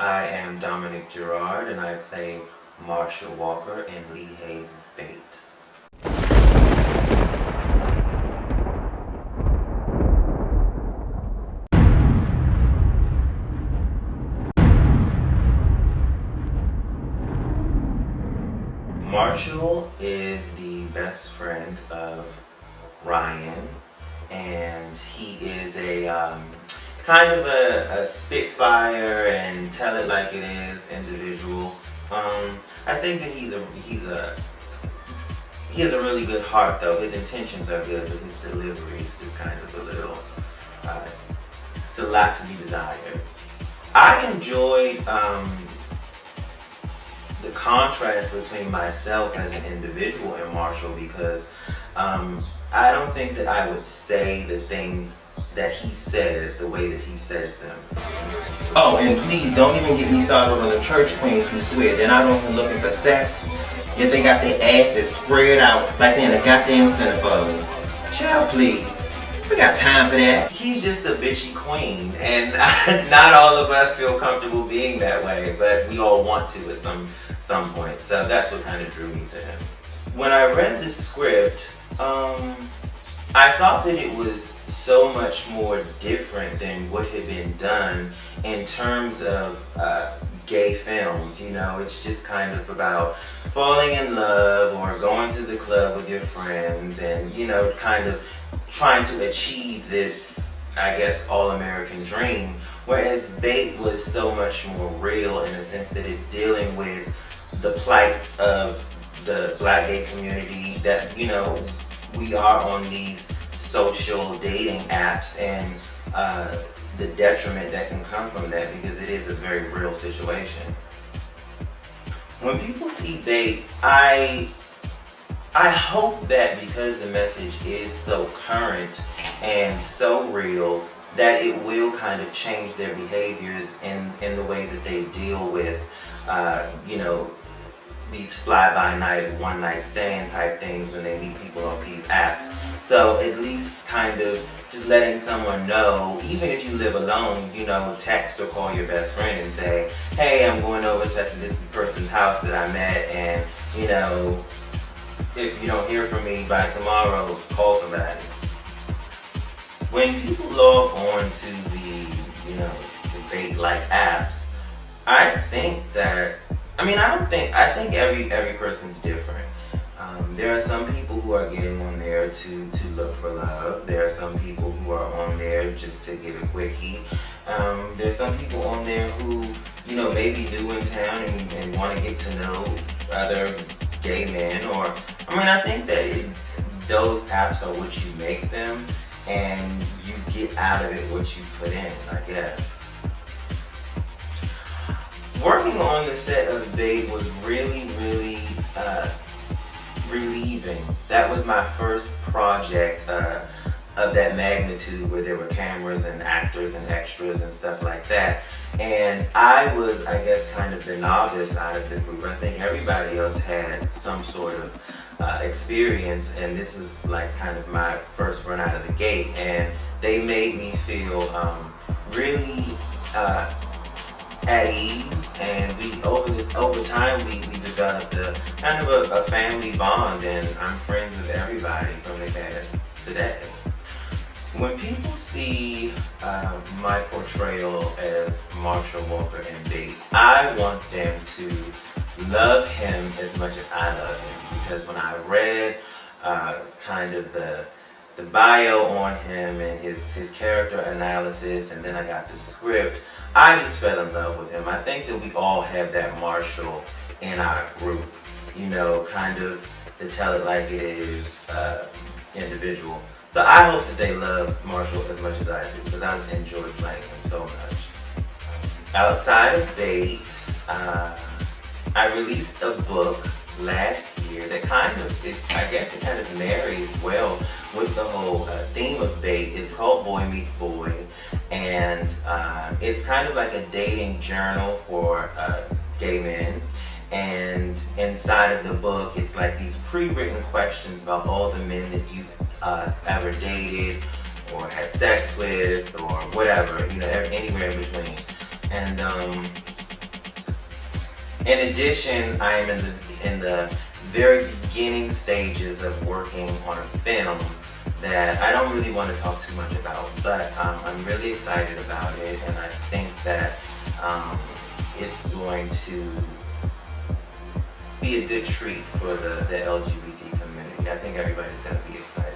I am Dominick Gerard, and I play Marshall Walker in Lee Hayes' Bait. Marshall is the best friend of Ryan, and he is a kind of a spitfire and tell it like it is individual. I think that he has a really good heart though. His intentions are good, but his delivery is just kind of a little. It's a lot to be desired. I enjoyed the contrast between myself as an individual and Marshall because I don't think that I would say the things that he says the way that he says them. Oh, and please don't even get me started on the church queens who swear they're not only looking for sex, yet they got their asses spread out like they're in a goddamn centerfold. Child, please. We got time for that. He's just a bitchy queen, and not all of us feel comfortable being that way, but we all want to at some point. So that's what kind of drew me to him. When I read the script, I thought that it was so much more different than what had been done in terms of gay films. You know, it's just kind of about falling in love or going to the club with your friends and, you know, kind of trying to achieve this, I guess, all-American dream. Whereas Bait was so much more real in the sense that it's dealing with the plight of the Black gay community, that, you know, we are on these social dating apps and the detriment that can come from that, because it is a very real situation. When people see Bait, I hope that because the message is so current and so real, that it will kind of change their behaviors in the way that they deal with, you know, these fly-by-night, one-night stand type things when they meet people on these apps. So at least kind of just letting someone know, even if you live alone, you know, text or call your best friend and say, hey, I'm going over to this person's house that I met, and, you know, if you don't hear from me by tomorrow, call somebody. When people log on to the, you know, the Bait-like apps, I think every person's different. There are some people who are getting on there to look for love. There are some people who are on there just to get a quickie. There's some people on there who, you know, maybe do in town and want to get to know other gay men. Or, I think that those apps are what you make them, and you get out of it what you put in, I guess. Working on the set of Bait was really, really relieving. That was my first project of that magnitude, where there were cameras and actors and extras and stuff like that. And I was, I guess, kind of the novice out of the group. I think everybody else had some sort of experience, and this was like kind of my first run out of the gate. And they made me feel really at ease, and over time we developed a kind of a family bond, and I'm friends with everybody from the cast today. When people see my portrayal as Marshall Walker in Bait, I want them to love him as much as I love him, because when I read kind of the bio on him and his character analysis, and then I got the script, I just fell in love with him. I think that we all have that Marshall in our group, you know, kind of the tell it like it is individual. So I hope that they love Marshall as much as I do, because I enjoyed playing him so much. Outside of Bait, I released a book last year that kind of marries well with the whole theme of Bait. It's called Boy Meets Boy, and it's kind of like a dating journal for gay men. And inside of the book, it's like these pre-written questions about all the men that you've ever dated or had sex with or whatever, you know, anywhere in between. And In addition, I am in the very beginning stages of working on a film that I don't really want to talk too much about, but I'm really excited about it, and I think that it's going to be a good treat for the LGBT community. I think everybody's going to be excited.